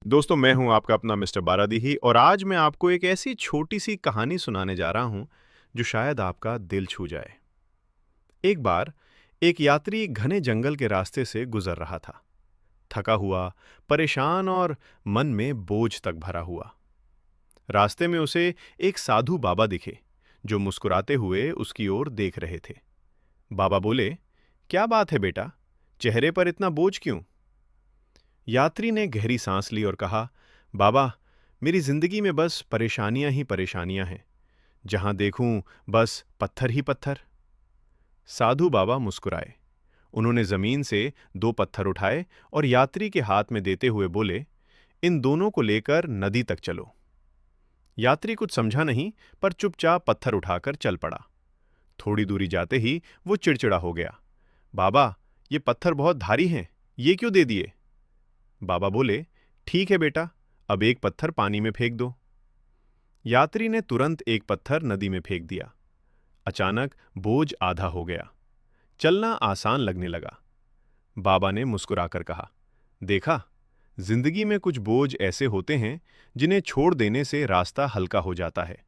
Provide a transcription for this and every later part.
दोस्तों, मैं हूं आपका अपना मिस्टर बारादीही और आज मैं आपको एक ऐसी छोटी सी कहानी सुनाने जा रहा हूं जो शायद आपका दिल छू जाए। एक बार एक यात्री घने जंगल के रास्ते से गुजर रहा था, थका हुआ, परेशान और मन में बोझ तक भरा हुआ। रास्ते में उसे एक साधु बाबा दिखे जो मुस्कुराते हुए उसकी ओर देख रहे थे। बाबा बोले, क्या बात है बेटा, चेहरे पर इतना बोझ क्यों? यात्री ने गहरी सांस ली और कहा, बाबा, मेरी जिंदगी में बस परेशानियां ही परेशानियां हैं। जहां देखूं बस पत्थर ही पत्थर। साधु बाबा मुस्कुराए। उन्होंने जमीन से दो पत्थर उठाए और यात्री के हाथ में देते हुए बोले, इन दोनों को लेकर नदी तक चलो। यात्री कुछ समझा नहीं, पर चुपचाप पत्थर उठाकर चल पड़ा। थोड़ी दूरी जाते ही वो चिड़चिड़ा हो गया। बाबा, ये पत्थर बहुत भारी हैं, ये क्यों दे दिए? बाबा बोले, ठीक है बेटा, अब एक पत्थर पानी में फेंक दो। यात्री ने तुरंत एक पत्थर नदी में फेंक दिया। अचानक बोझ आधा हो गया। चलना आसान लगने लगा। बाबा ने मुस्कुराकर कहा, देखा, जिंदगी में कुछ बोझ ऐसे होते हैं जिन्हें छोड़ देने से रास्ता हल्का हो जाता है।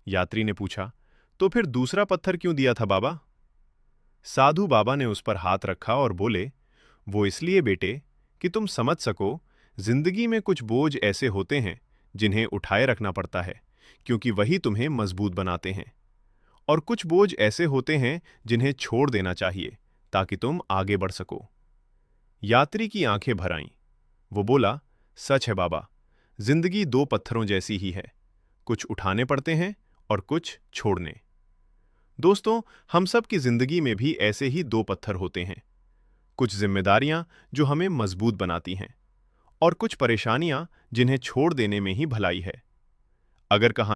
यात्री ने पूछा, तो फिर दूसरा पत्थर क्यों दिया था बाबा? साधु बाबा ने उस पर हाथ रखा और बोले, वो इसलिए बेटे कि तुम समझ सको, जिंदगी में कुछ बोझ ऐसे होते हैं जिन्हें उठाए रखना पड़ता है, क्योंकि वही तुम्हें मजबूत बनाते हैं। और कुछ बोझ ऐसे होते हैं जिन्हें छोड़ देना चाहिए ताकि तुम आगे बढ़ सको। यात्री की आंखें भर आईं। वो बोला, सच है बाबा, जिंदगी दो पत्थरों जैसी ही है, कुछ उठाने पड़ते हैं और कुछ छोड़ने। दोस्तों, हम सब की जिंदगी में भी ऐसे ही दो पत्थर होते हैं। कुछ जिम्मेदारियां जो हमें मजबूत बनाती हैं और कुछ परेशानियां जिन्हें छोड़ देने में ही भलाई है। अगर कहानी